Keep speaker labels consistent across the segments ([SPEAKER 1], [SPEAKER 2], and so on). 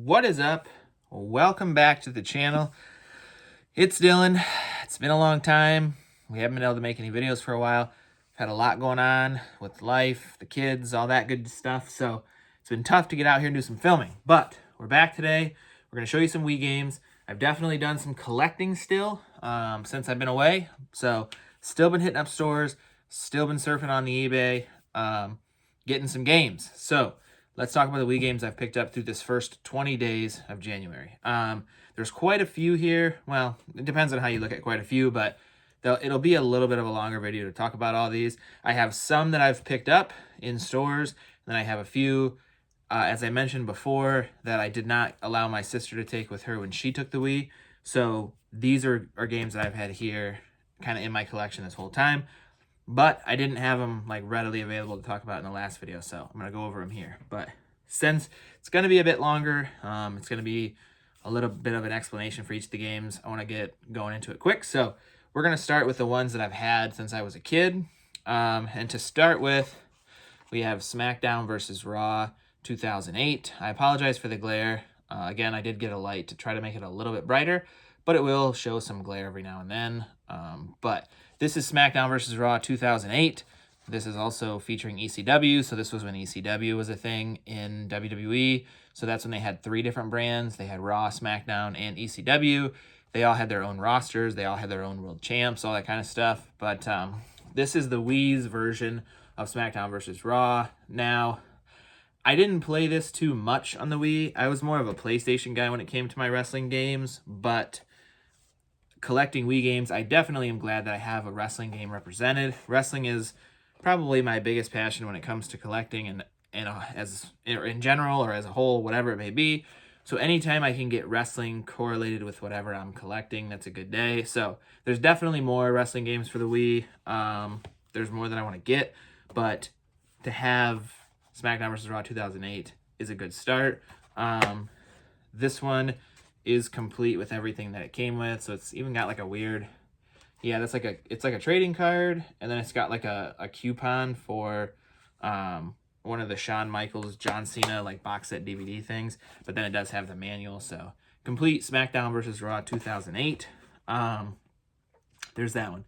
[SPEAKER 1] What is up? Welcome back to the channel. It's Dylan. It's been a long time. We haven't been able to make any videos for a while. I've had a lot going on with life, the kids, all that good stuff. So it's been tough to get out here and do some filming. But we're back today. We're going to show you some Wii games. I've definitely done some collecting still since I've been away. So still been hitting up stores. Still been surfing on the eBay. Getting some games. So let's talk about the Wii games I've picked up through this first 20 days of January. There's quite a few here. Well, it depends on how you look at quite a few, but it'll be a little bit of a longer video to talk about all these. I have some that I've picked up in stores, and then I have a few, as I mentioned before, that I did not allow my sister to take with her when she took the Wii. So these are games that I've had here kind of in my collection this whole time. But I didn't have them like readily available to talk about in the last video, so I'm going to go over them here. But since it's going to be a bit longer, it's going to be a little bit of an explanation for each of the games. I want to get going into it quick. So we're going to start with the ones that I've had since I was a kid. And to start with, we have SmackDown vs. Raw 2008. I apologize for the glare. Again, I did get a light to try to make it a little bit brighter, but it will show some glare every now and then. But this is SmackDown vs. Raw 2008. This is also featuring ECW, so this was when ECW was a thing in WWE. So that's when they had 3 different brands. They had Raw, SmackDown, and ECW. They all had their own rosters. They all had their own world champs, all that kind of stuff. But this is the Wii's version of SmackDown vs. Raw. Now, I didn't play this too much on the Wii. I was more of a PlayStation guy when it came to my wrestling games, but collecting Wii games, I definitely am glad that I have a wrestling game represented. Wrestling is probably my biggest passion when it comes to collecting and as in general or as a whole, whatever it may be. So anytime I can get wrestling correlated with whatever I'm collecting, that's a good day. So there's definitely more wrestling games for the Wii. There's more than I want to get, but to have SmackDown vs. Raw 2008 is a good start. This one is complete with everything that it came with, so it's even got like a weird, it's like a trading card, and then it's got like a coupon for one of the Shawn Michaels, John Cena like box set DVD things, but then it does have the manual. So complete SmackDown vs. Raw 2008. There's that one.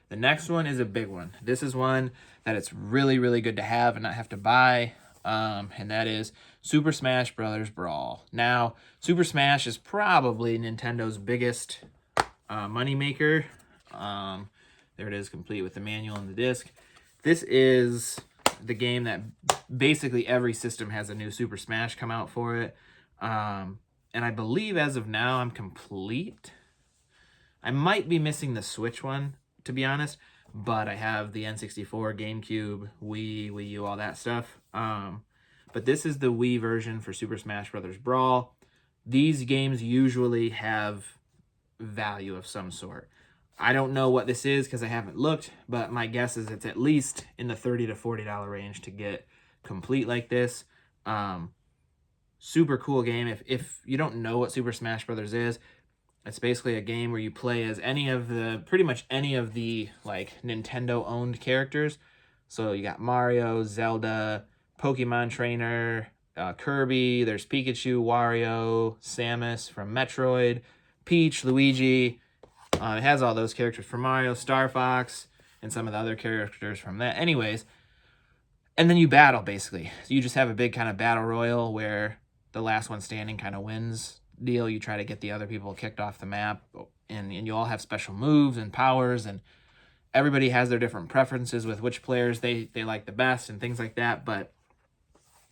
[SPEAKER 1] The next one is a big one. This is one that it's really, really good to have and not have to buy. And that is Super Smash Bros. Brawl. Now, Super Smash is probably Nintendo's biggest moneymaker. There it is, complete with the manual and the disc. This is the game that basically every system has a new Super Smash come out for it. And I believe as of now, I'm complete. I might be missing the Switch one, to be honest, but I have the N64, GameCube, Wii U, all that stuff. But this is the Wii version for Super Smash Bros. Brawl. These games usually have value of some sort. I don't know what this is because I haven't looked, but my guess is it's at least in the $30 to $40 range to get complete like this. Super cool game. If you don't know what Super Smash Bros. Is, it's basically a game where you play as pretty much any of the like Nintendo owned characters. So you got Mario, Zelda, Pokemon Trainer, Kirby, there's Pikachu, Wario, Samus from Metroid, Peach, Luigi. It has all those characters from Mario, Star Fox, and some of the other characters from that. Anyways, and then you battle basically. So you just have a big kind of battle royal where the last one standing kind of wins deal. You try to get the other people kicked off the map, and you all have special moves and powers, and everybody has their different preferences with which players they like the best and things like that. But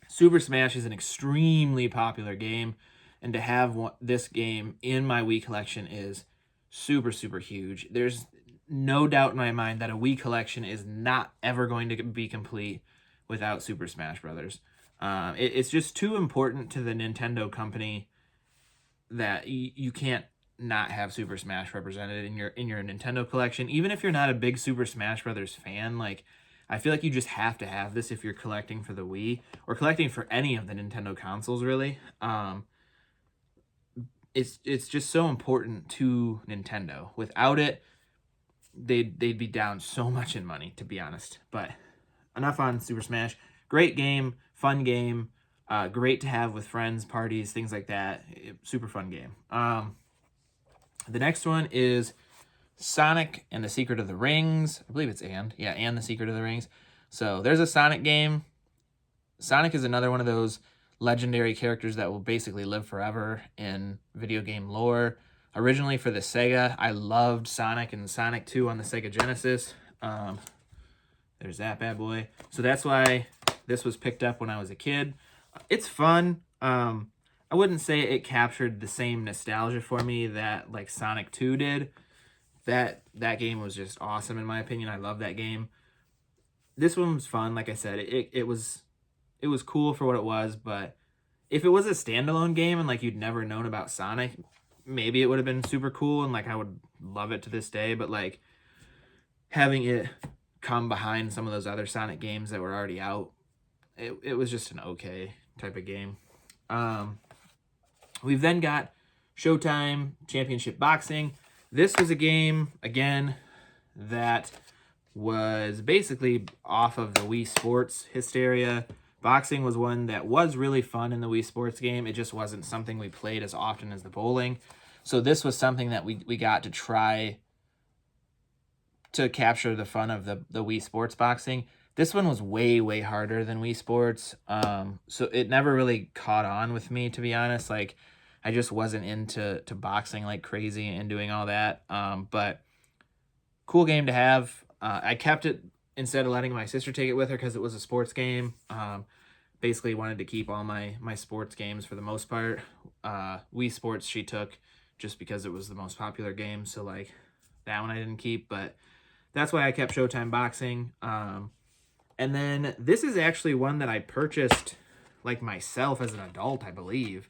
[SPEAKER 1] Super Smash is an extremely popular game, and to have this game in my Wii collection is super, super huge. There's no doubt in my mind that a Wii collection is not ever going to be complete without Super Smash Brothers. It's just too important to the Nintendo company that you can't not have Super Smash represented in your Nintendo collection. Even if you're not a big Super Smash Brothers fan, like I feel like you just have to have this if you're collecting for the Wii or collecting for any of the Nintendo consoles, really. It's just so important to Nintendo. Without it, they'd be down so much in money, to be honest. But enough on Super Smash. Great game, fun game. Great to have with friends, parties, things like that. Super fun game. The next one is Sonic and the Secret of the Rings. I believe it's and the Secret of the Rings. So there's a Sonic game. Sonic is another one of those legendary characters that will basically live forever in video game lore. Originally for the Sega, I loved Sonic and Sonic 2 on the Sega Genesis. There's that bad boy. So that's why this was picked up when I was a kid. It's fun. I wouldn't say it captured the same nostalgia for me that like Sonic 2 did. That game was just awesome in my opinion. I love that game. This one was fun. Like I said, it was cool for what it was, but if it was a standalone game and like you'd never known about Sonic, maybe it would have been super cool and like I would love it to this day, but like having it come behind some of those other Sonic games that were already out, it was just an okay type of game. We've then got Showtime Championship Boxing. This was a game, again, that was basically off of the Wii Sports hysteria. Boxing was one that was really fun in the Wii Sports game. It just wasn't something we played as often as the bowling. So this was something that we got to try to capture the fun of the Wii Sports Boxing. This one was way, way harder than Wii Sports. So it never really caught on with me, to be honest. Like, I just wasn't into boxing like crazy and doing all that. But cool game to have. I kept it instead of letting my sister take it with her because it was a sports game. Basically wanted to keep all my sports games for the most part. Wii Sports she took just because it was the most popular game. So like that one I didn't keep, but that's why I kept Showtime Boxing. And then this is actually one that I purchased like myself as an adult, I believe.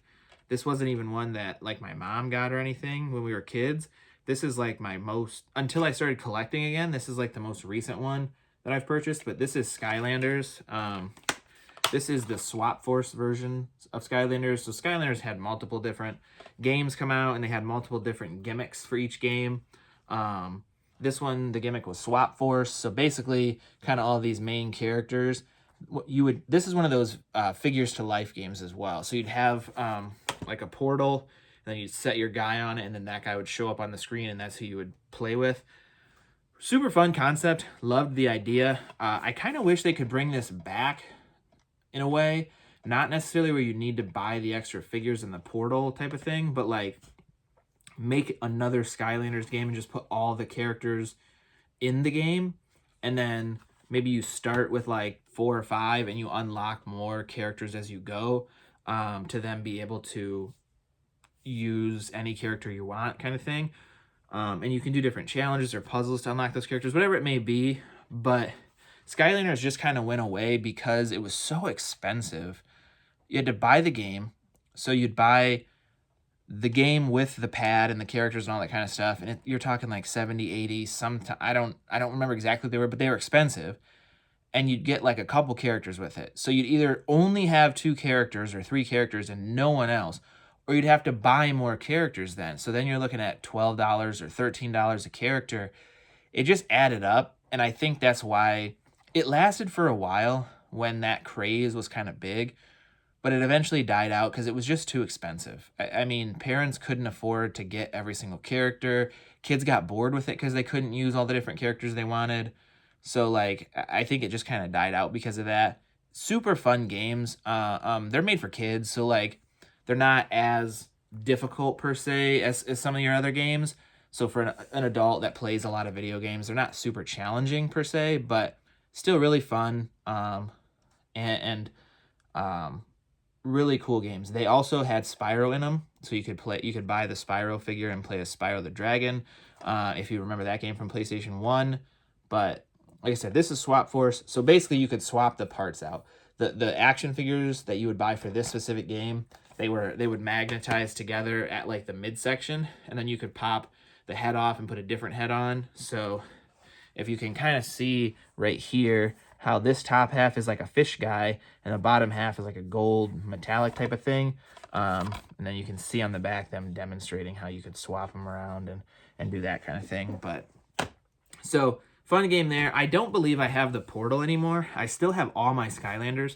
[SPEAKER 1] This wasn't even one that like my mom got or anything when we were kids. This is like my most, until I started collecting again, this is like the most recent one that I've purchased, but this is Skylanders. This is the Swap Force version of Skylanders. So Skylanders had multiple different games come out and they had multiple different gimmicks for each game. This one, the gimmick was Swap Force. So basically kind of all these main characters, this is one of those figures to life games as well. So you'd have like a portal, and then you'd set your guy on it, and then that guy would show up on the screen, and that's who you would play with. Super fun concept. Loved the idea. I kind of wish they could bring this back in a way. Not necessarily where you need to buy the extra figures in the portal type of thing, but like make another Skylanders game and just put all the characters in the game, and then maybe you start with like 4 or 5 and you unlock more characters as you go, to then be able to use any character you want kind of thing. And you can do different challenges or puzzles to unlock those characters, whatever it may be. But Skylanders just kind of went away because it was so expensive. You had to buy the game. So you'd buy the game with the pad and the characters and all that kind of stuff. And you're talking like 70, 80, I don't remember exactly what they were, but they were expensive. And you'd get like a couple characters with it. So you'd either only have 2 characters or 3 characters and no one else, or you'd have to buy more characters then. So then you're looking at $12 or $13 a character. It just added up, and I think that's why it lasted for a while when that craze was kind of big, but it eventually died out because it was just too expensive. I mean, parents couldn't afford to get every single character. Kids got bored with it because they couldn't use all the different characters they wanted. So, like, I think it just kind of died out because of that. Super fun games. They're made for kids, so, like, they're not as difficult, per se, as some of your other games. So, for an adult that plays a lot of video games, they're not super challenging, per se, but still really fun. And really cool games. They also had Spyro in them, so you could buy the Spyro figure and play as Spyro the Dragon, if you remember that game from PlayStation 1. But like I said, this is Swap Force. So basically you could swap the parts out. The action figures that you would buy for this specific game, they would magnetize together at like the midsection, and then you could pop the head off and put a different head on. So if you can kind of see right here how this top half is like a fish guy and the bottom half is like a gold metallic type of thing. And then you can see on the back them demonstrating how you could swap them around and do that kind of thing. But so fun game there. I don't believe I have the portal anymore. I still have all my Skylanders.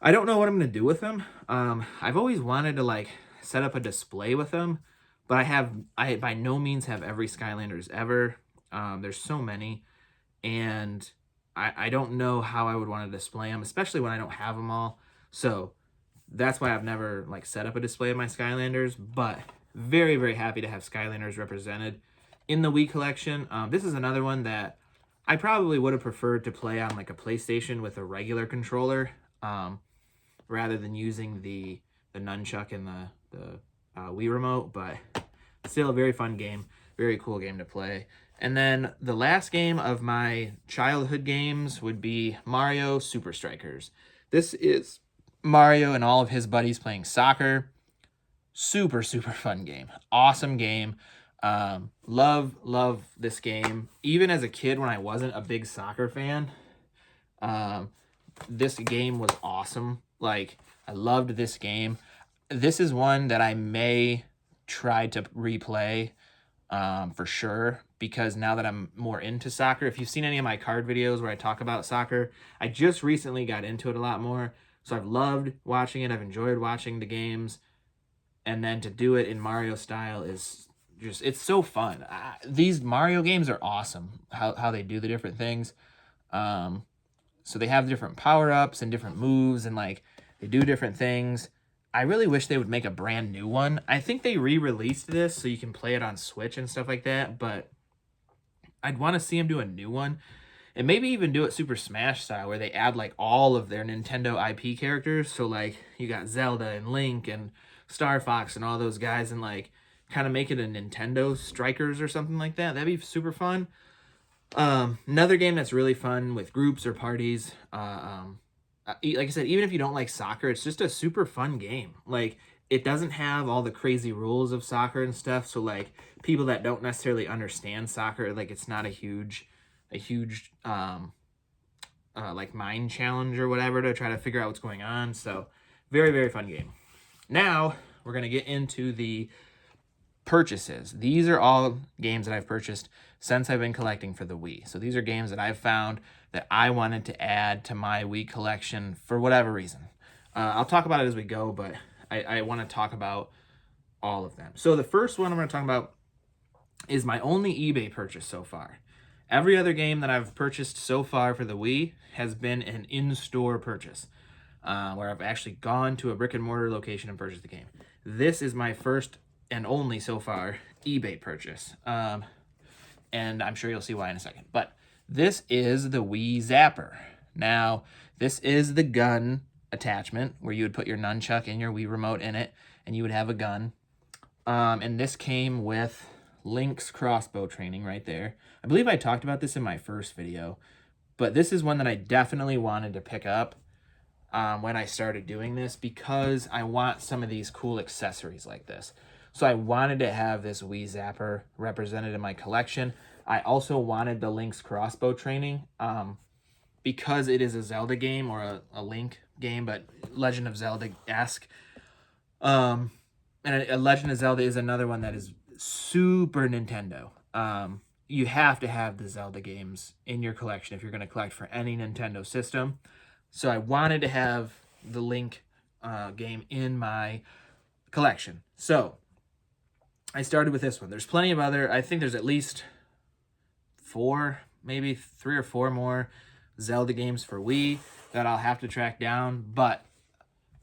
[SPEAKER 1] I don't know what I'm going to do with them. I've always wanted to like set up a display with them, but I by no means have every Skylanders ever. There's so many, and I don't know how I would want to display them, especially when I don't have them all. So that's why I've never like set up a display of my Skylanders, but very, very happy to have Skylanders represented in the Wii collection. This is another one that I probably would have preferred to play on like a PlayStation with a regular controller, rather than using the nunchuck and the Wii remote, but still a very fun game, very cool game to play. And then the last game of my childhood games would be Mario Super Strikers. This is Mario and all of his buddies playing soccer. Super, super fun game. Awesome game. Love this game. Even as a kid when I wasn't a big soccer fan, this game was awesome. Like, I loved this game. This is one that I may try to replay, for sure, because now that I'm more into soccer, if you've seen any of my card videos where I talk about soccer, I just recently got into it a lot more. So I've loved watching it. I've enjoyed watching the games. And then to do it in Mario style is just, it's so fun. These Mario games are awesome, how they do the different things. So they have different power-ups and different moves, and like they do different things. I really wish they would make a brand new one. I think they re-released this so you can play it on Switch and stuff like that, but I'd want to see them do a new one. And maybe even do it Super Smash style, where they add like all of their Nintendo IP characters. So like you got Zelda and Link and Star Fox and all those guys, and like kind of make it a Nintendo Strikers or something like that. That'd be super fun. Another game that's really fun with groups or parties. Like I said, even if you don't like soccer, it's just a super fun game. Like, it doesn't have all the crazy rules of soccer and stuff. So like people that don't necessarily understand soccer, like it's not a huge like mind challenge or whatever to try to figure out what's going on. So very, very fun game. Now we're going to get into the purchases. These are all games that I've purchased since I've been collecting for the Wii. So these are games that I've found that I wanted to add to my Wii collection for whatever reason. I'll talk about it as we go, but I want to talk about all of them. So the first one I'm going to talk about is my only eBay purchase so far. Every other game that I've purchased so far for the Wii has been an in-store purchase, where I've actually gone to a brick and mortar location and purchased the game. This is my first and only so far eBay purchase, and I'm sure you'll see why in a second. But this is the Wii Zapper. Now, this is the gun attachment where you would put your nunchuck and your Wii remote in it, and you would have a gun. And this came with Link's crossbow training right there. I believe I talked about this in my first video, but this is one that I definitely wanted to pick up when I started doing this, because I want some of these cool accessories like this. So I wanted to have this Wii Zapper represented in my collection. I also wanted the Link's crossbow training, because it is a Zelda game, or a Link game, but Legend of Zelda-esque. And a Legend of Zelda is another one that is super Nintendo. You have to have the Zelda games in your collection if you're going to collect for any Nintendo system. So I wanted to have the Link game in my collection. So I started with this one. There's plenty of other, I think there's at least 4, maybe 3 or 4 more Zelda games for Wii that I'll have to track down, but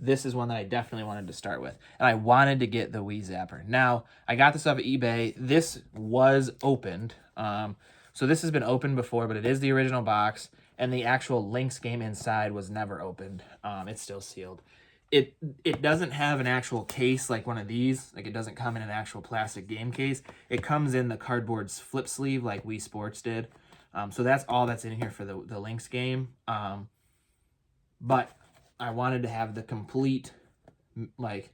[SPEAKER 1] this is one that I definitely wanted to start with. And I wanted to get the Wii Zapper. Now, I got this off of eBay. This was opened. So this has been opened before, but it is the original box. And the actual Link's game inside was never opened. It's still sealed. It doesn't have an actual case like one of these. Like, it doesn't come in an actual plastic game case. It comes in the cardboard's flip sleeve like Wii Sports did. So that's all that's in here for the Link's game. But I wanted to have the complete, like,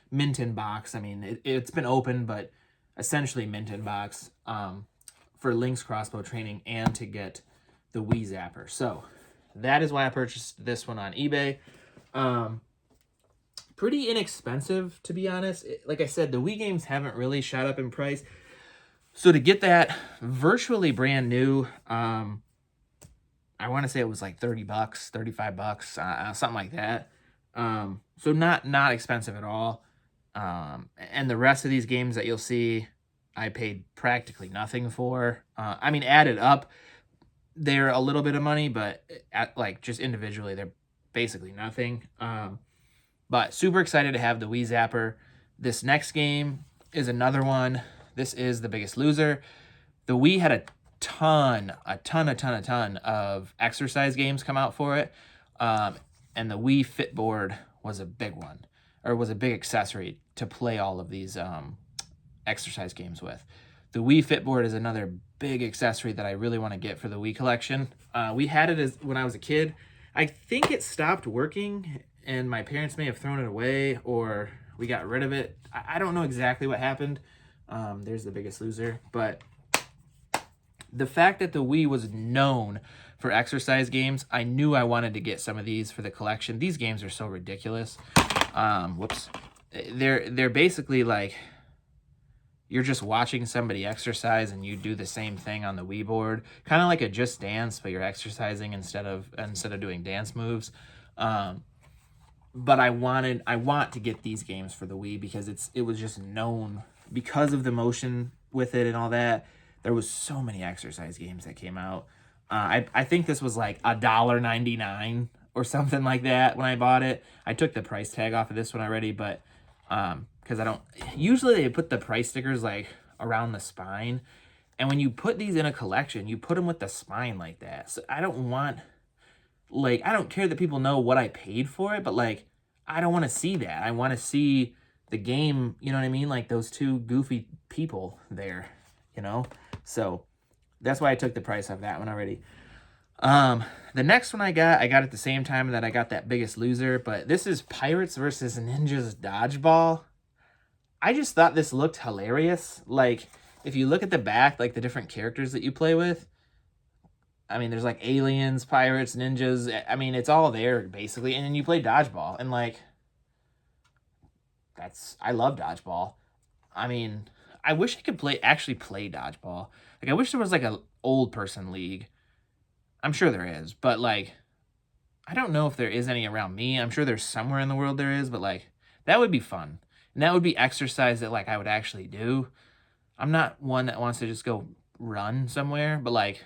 [SPEAKER 1] mint-in box. I mean, it's been open, but essentially mint-in box for Link's crossbow training and to get the Wii Zapper. So that is why I purchased this one on eBay. Pretty inexpensive, to be honest. Like I said, the Wii games haven't really shot up in price. So to get that virtually brand new, I want to say it was like 30 bucks, 35 bucks, something like that. So not expensive at all. And the rest of these games that you'll see, I paid practically nothing for. I mean, added up, they're a little bit of money, but like just individually, they're basically nothing. But super excited to have the Wii Zapper. This next game is another one. This is The Biggest Loser. The Wii had a ton of exercise games come out for it. And the Wii Fit Board was a big one, or was a big accessory to play all of these exercise games with. The Wii Fit Board is another big accessory that I really want to get for the Wii collection. We had it when I was a kid. I think it stopped working and my parents may have thrown it away, or we got rid of it. I don't know exactly what happened. There's The Biggest Loser. But the fact that the Wii was known for exercise games, I knew I wanted to get some of these for the collection. These games are so ridiculous. Whoops. They're basically like, you're just watching somebody exercise and you do the same thing on the Wii board. Kind of like a Just Dance, but you're exercising instead of doing dance moves. But I want to get these games for the Wii because it was just known because of the motion with it and all that. There was so many exercise games that came out. I think this was like $1.99 or something like that when I bought it. I took the price tag off of this one already, but because I don't, usually they put the price stickers like around the spine, and when you put these in a collection, you put them with the spine like that. So I don't want, like, I don't care that people know what I paid for it, but like, I don't want to see that. I want to see the game, you know what I mean? Like those two goofy people there, you know? So that's why I took the price off that one already. The next one I got at the same time that I got that Biggest Loser, but this is Pirates vs. Ninjas Dodgeball. I just thought this looked hilarious. Like, if you look at the back, like the different characters that you play with, I mean, there's like aliens, pirates, ninjas. I mean, it's all there basically. And then you play dodgeball, and like, I love dodgeball. I mean, I wish I could actually play dodgeball. Like, I wish there was like a old person league. I'm sure there is, but like, I don't know if there is any around me. I'm sure there's somewhere in the world there is, but like, that would be fun. And that would be exercise that like I would actually do. I'm not one that wants to just go run somewhere, but like,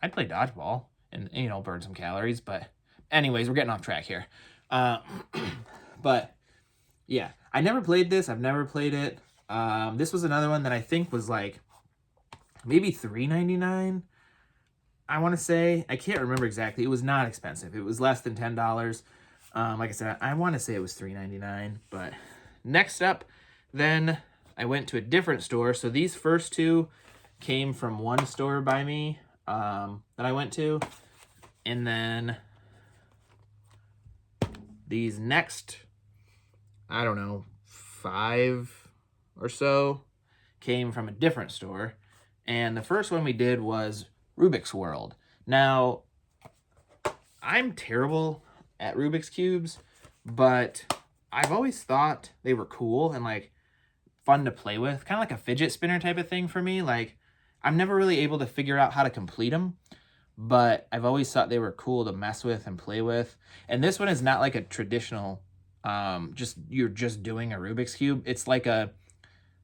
[SPEAKER 1] I'd play dodgeball and, you know, burn some calories. But anyways, we're getting off track here. But yeah, I never played this. I've never played it. This was another one that I think was like maybe $3.99. I want to say. I can't remember exactly. It was not expensive. It was less than $10. Like I said, I want to say it was $3.99. But next up, then I went to a different store. So these first two came from one store by me that I went to. And then these next, I don't know, 5 or so came from a different store. And the first one we did was Rubik's World. Now, I'm terrible at Rubik's Cubes, but I've always thought they were cool and like fun to play with. Kind of like a fidget spinner type of thing for me. Like, I'm never really able to figure out how to complete them, but I've always thought they were cool to mess with and play with. And this one is not like a traditional, you're just doing a Rubik's Cube. It's like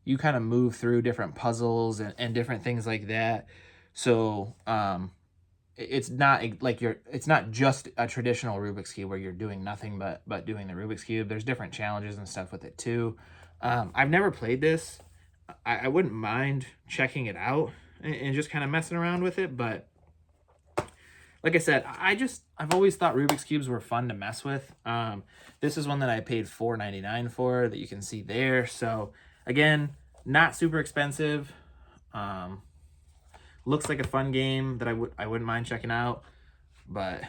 [SPEAKER 1] you kind of move through different puzzles and different things like that. So, it's not like it's not just a traditional Rubik's Cube where you're doing nothing but doing the Rubik's Cube. There's different challenges and stuff with it too. I've never played this. I wouldn't mind checking it out and just kind of messing around with it, but like I said, I've always thought Rubik's Cubes were fun to mess with. This is one that I paid $4.99 for that you can see there. So again, not super expensive. Looks like a fun game that I wouldn't mind checking out. But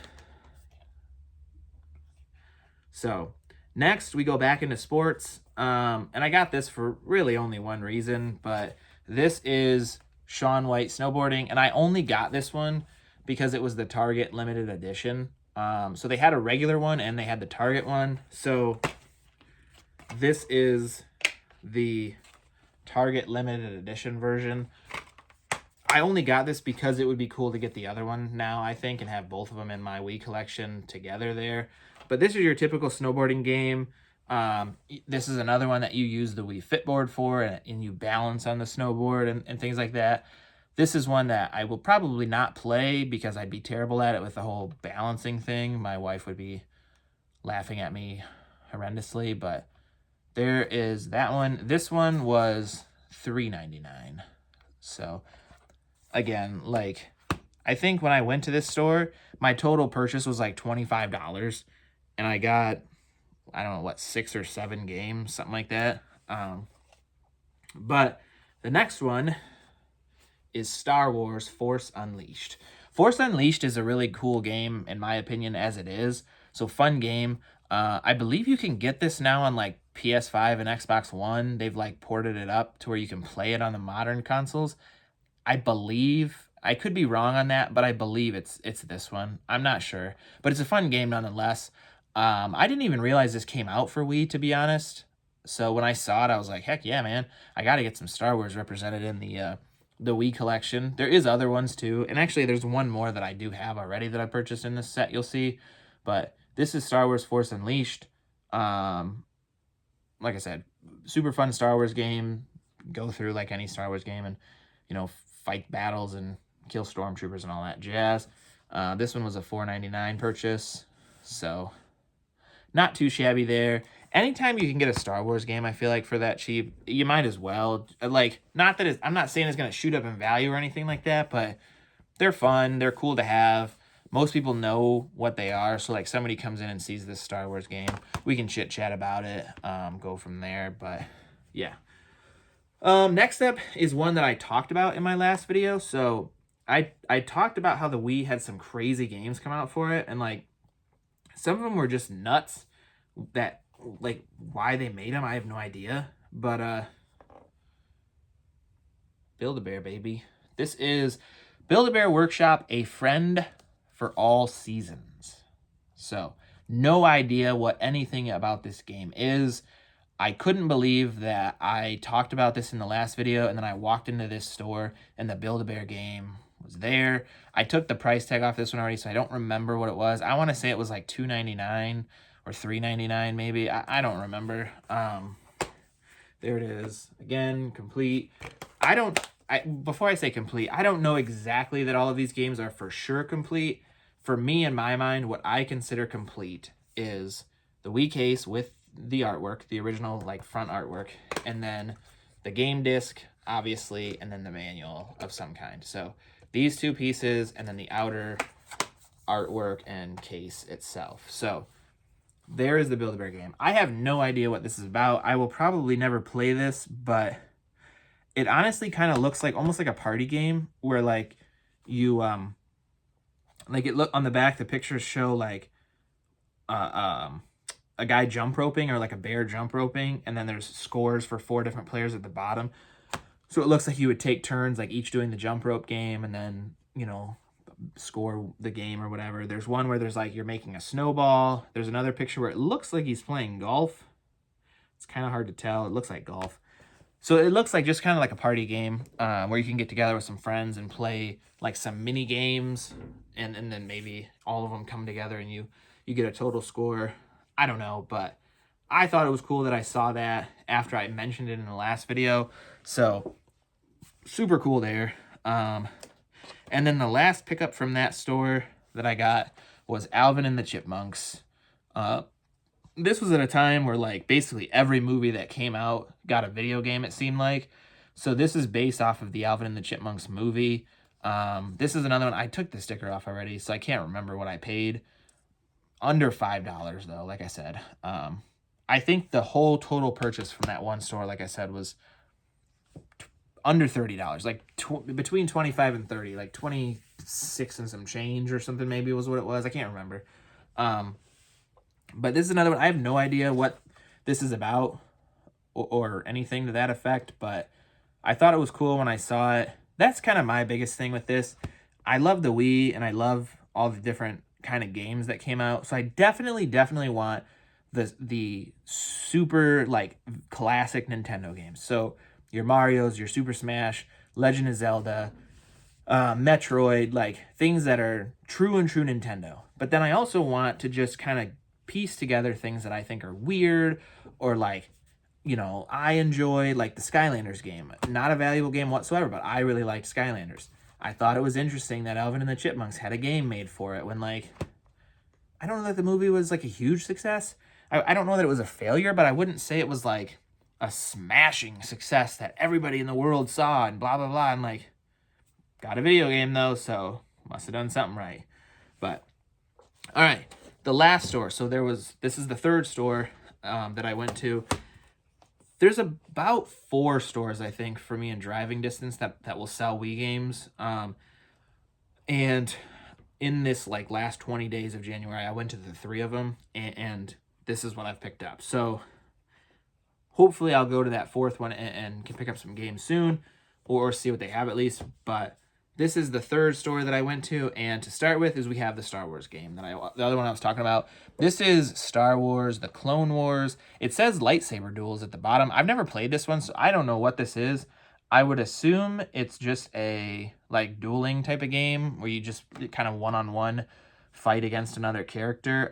[SPEAKER 1] so next we go back into sports. And I got this for really only one reason, but this is Shaun White snowboarding, and I only got this one because it was the Target limited edition. So they had a regular one and they had the Target one. So this is the Target limited edition version. I only got this because it would be cool to get the other one now, I think, and have both of them in my Wii collection together there. But this is your typical snowboarding game. This is another one that you use the Wii Fit board for, and you balance on the snowboard and things like that. This is one that I will probably not play because I'd be terrible at it with the whole balancing thing. My wife would be laughing at me horrendously, but there is that one. This one was $3.99. So again, like, I think when I went to this store, my total purchase was like $25, and I got, I don't know, what, 6 or 7 games, something like that. But the next one is Star Wars Force Unleashed. Force Unleashed is a really cool game, in my opinion, as it is. So fun game. I believe you can get this now on like PS5 and Xbox One. They've like ported it up to where you can play it on the modern consoles. I believe, I could be wrong on that, but I believe it's this one. I'm not sure, but it's a fun game nonetheless. I didn't even realize this came out for Wii, to be honest. So when I saw it, I was like, heck yeah, man. I got to get some Star Wars represented in the Wii collection. There is other ones too. And actually, there's one more that I do have already that I purchased in this set, you'll see. But this is Star Wars Force Unleashed. Like I said, super fun Star Wars game. Go through like any Star Wars game and, you know, fight battles and kill stormtroopers and all that jazz. This one was a $4.99 purchase. So not too shabby there. Anytime you can get a Star Wars game, I feel like for that cheap, you might as well. Like, not that it's, I'm not saying it's going to shoot up in value or anything like that, but they're fun. They're cool to have. Most people know what they are. So, like, somebody comes in and sees this Star Wars game, we can chit chat about it, go from there. But yeah. Next up is one that I talked about in my last video. So I talked about how the Wii had some crazy games come out for it, and like some of them were just nuts. That, like, why they made them, I have no idea. But Build-A-Bear, baby. This is Build-A-Bear Workshop, A Friend for All Seasons. So no idea what anything about this game is. I couldn't believe that I talked about this in the last video, and then I walked into this store and the Build-A-Bear game was there. I took the price tag off this one already, so I don't remember what it was. I want to say it was like $2.99 or $3.99 maybe. I don't remember. There it is. Again, complete. Before I say complete, I don't know exactly that all of these games are for sure complete. For me, in my mind, what I consider complete is the Wii case with the artwork, the original like front artwork, and then the game disc, obviously, and then the manual of some kind. So these two pieces, and then the outer artwork and case itself. So there is the Build-A-Bear game. I have no idea what this is about. I will probably never play this, but it honestly kind of looks like almost like a party game where like you like it look on the back, the pictures show like a guy jump roping or like a bear jump roping, and then there's scores for 4 different players at the bottom. So it looks like you would take turns, like each doing the jump rope game, and then, you know, score the game or whatever. There's one where there's like you're making a snowball. There's another picture where it looks like he's playing golf. It's kind of hard to tell. It looks like golf. So it looks like just kind of like a party game where you can get together with some friends and play like some mini games, and then maybe all of them come together and you get a total score. I don't know, but I thought it was cool that I saw that after I mentioned it in the last video. So super cool there. And then the last pickup from that store that I got was Alvin and the Chipmunks. This was at a time where like basically every movie that came out got a video game, it seemed like. So this is based off of the Alvin and the Chipmunks movie. This is another one. I took the sticker off already, so I can't remember what I paid. Under $5 though, like I said. I think the whole total purchase from that one store, like I said, was under $30, like between 25 and 30, like 26 and some change or something maybe was what it was. I can't remember. But this is another one. I have no idea what this is about or anything to that effect, but I thought it was cool when I saw it. That's kind of my biggest thing with this. I love the Wii, and I love all the different kind of games that came out. So I definitely want the super like classic Nintendo games. So your Marios, your Super Smash, Legend of Zelda, Metroid, like things that are true and true Nintendo. But then I also want to just kind of piece together things that I think are weird or like, you know, I enjoy, like the Skylanders game. Not a valuable game whatsoever, but I really liked Skylanders. I thought it was interesting that Alvin and the Chipmunks had a game made for it when, like, I don't know that the movie was like a huge success. I don't know that it was a failure, but I wouldn't say it was like a smashing success that everybody in the world saw and blah, blah, blah. And like, got a video game though, so must have done something right. But, all right, the last store. So this is the third store that I went to. There's about 4 stores, I think, for me in driving distance that will sell Wii games. And in this like last 20 days of January, I went to the 3 of them, and this is what I've picked up. So hopefully I'll go to that 4th one and can pick up some games soon, or see what they have at least. But this is the 3rd store that I went to, and to start with is we have the Star Wars game the other one I was talking about. This is Star Wars, the Clone Wars. It says lightsaber duels at the bottom. I've never played this one, so I don't know what this is. I would assume it's just a like dueling type of game where you just kind of one-on-one fight against another character.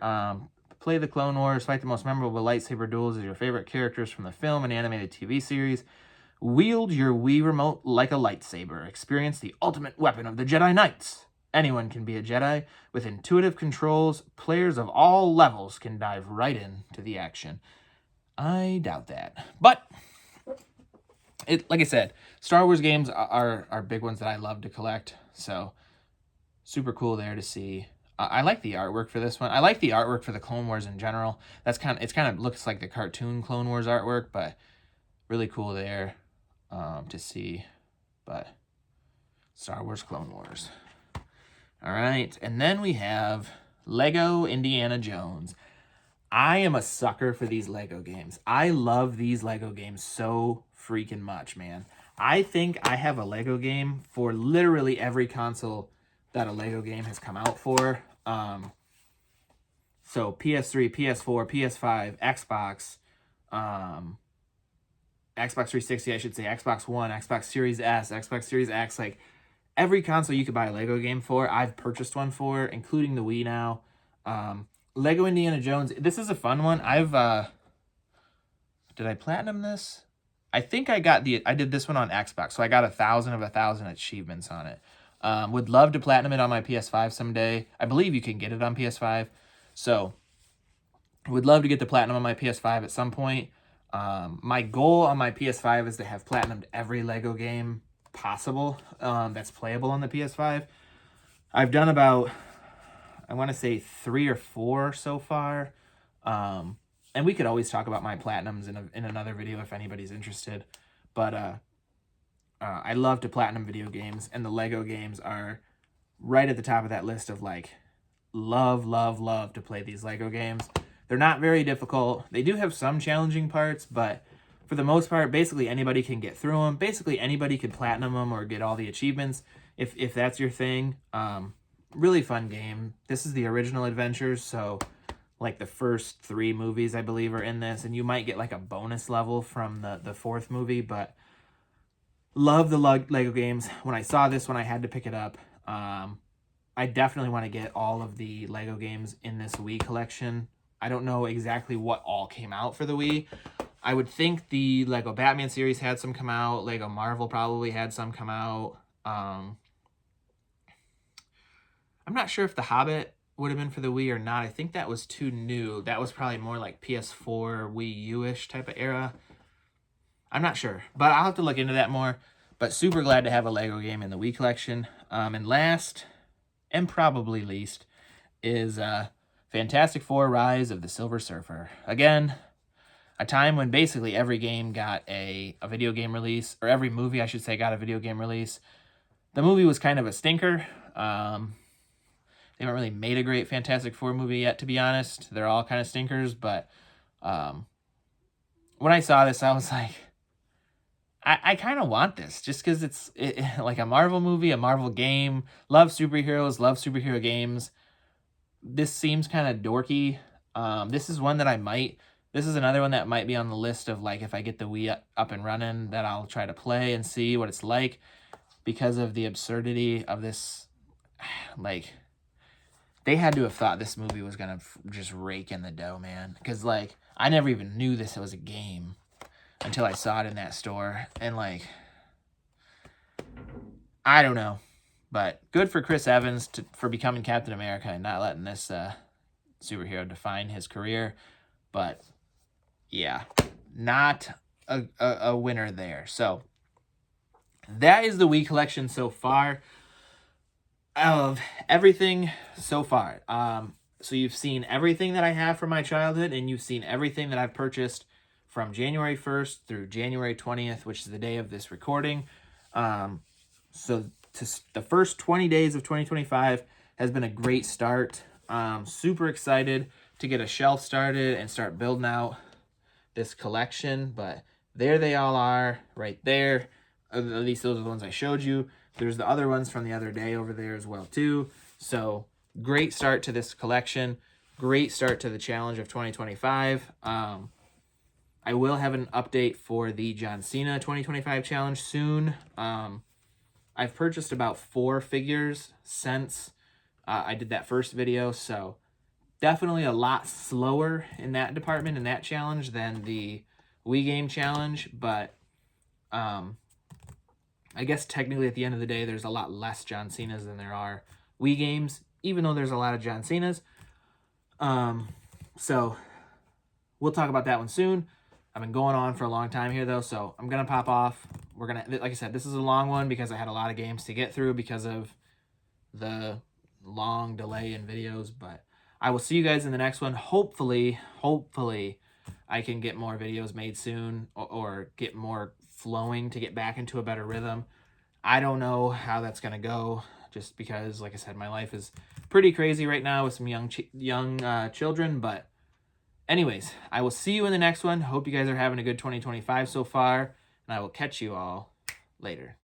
[SPEAKER 1] Play the Clone Wars, fight the most memorable lightsaber duels as your favorite characters from the film and animated TV series. Wield your Wii remote like a lightsaber. Experience the ultimate weapon of the Jedi Knights. Anyone can be a Jedi. With intuitive controls, players of all levels can dive right into the action. I doubt that. But, like I said, Star Wars games are big ones that I love to collect. So, super cool there to see. I like the artwork for this one. I like the artwork for the Clone Wars in general. It's kind of looks like the cartoon Clone Wars artwork, but really cool there to see. But Star Wars Clone Wars. All right, and then we have Lego Indiana Jones. I am a sucker for these Lego games. I love these Lego games so freaking much, man. I think I have a Lego game for literally every console that a Lego game has come out for. So PS3, PS4, PS5, Xbox, Xbox 360, I should say, Xbox One, Xbox Series S, Xbox Series X, like every console you could buy a Lego game for, I've purchased one for, including the Wii now. Lego Indiana Jones, this is a fun one. Did I platinum this? I think I did this one on Xbox, so I got 1,000 of 1,000 achievements on it. Would love to platinum it on my PS5 someday. I believe you can get it on PS5, so would love to get the platinum on my PS5 at some point. My goal on my PS5 is to have platinumed every Lego game possible that's playable on the PS5. I've done about, I want to say 3 or 4 so far. And we could always talk about my platinums in another video if anybody's interested. But I love to platinum video games, and the Lego games are right at the top of that list of like, love to play these Lego games. They're not very difficult. They do have some challenging parts, but for the most part, basically anybody can get through them. Basically anybody can platinum them or get all the achievements if that's your thing. Really fun game. This is the original Adventures, so like the first 3 movies, I believe, are in this, and you might get like a bonus level from the 4th movie, but love the Lego games. When I saw this one, I had to pick it up. I definitely want to get all of the Lego games in this Wii collection. I don't know exactly what all came out for the Wii. I would think the Lego Batman series had some come out. Lego Marvel probably had some come out. I'm not sure if The Hobbit would have been for the Wii or not. I think that was too new. That was probably more like PS4, Wii U-ish type of era. I'm not sure, but I'll have to look into that more. But super glad to have a Lego game in the Wii collection. And last, and probably least, is Fantastic Four: Rise of the Silver Surfer. Again, a time when basically every game got a video game release, or every movie, I should say, got a video game release. The movie was kind of a stinker. They haven't really made a great Fantastic Four movie yet, to be honest. They're all kind of stinkers, but when I saw this, I was like, I kind of want this, just because it's like a Marvel movie, a Marvel game. Love superheroes, love superhero games. This seems kind of dorky. This is one that this is another one that might be on the list of like, if I get the Wii up and running, that I'll try to play and see what it's like. because of the absurdity of this. Like, they had to have thought this movie was going to just rake in the dough, man. Because, like, I never even knew this was a game until I saw it in that store. And, like, I don't know. But good for Chris Evans for becoming Captain America and not letting this superhero define his career. But, yeah, not a winner there. So, that is the Wii collection so far. Of everything so far. So you've seen everything that I have from my childhood, and you've seen everything that I've purchased from January 1st through January 20th, which is the day of this recording. So the first 20 days of 2025 has been a great start. Super excited to get a shelf started and start building out this collection, but there they all are right there. At least those are the ones I showed you. There's the other ones from the other day over there as well too. So great start to this collection. Great start to the challenge of 2025. I will have an update for the John Cena 2025 challenge soon. I've purchased about 4 figures since I did that first video. So definitely a lot slower in that department, in that challenge, than the Wii game challenge. But I guess technically at the end of the day, there's a lot less John Cena's than there are Wii games, even though there's a lot of John Cena's. So we'll talk about that one soon. I've been going on for a long time here, though, so I'm going to pop off. We're going to, like I said, this is a long one because I had a lot of games to get through because of the long delay in videos, but I will see you guys in the next one. Hopefully, I can get more videos made soon or get more flowing to get back into a better rhythm. I don't know how that's going to go just because, like I said, my life is pretty crazy right now with some young children. But anyways, I will see you in the next one. Hope you guys are having a good 2025 so far, and I will catch you all later.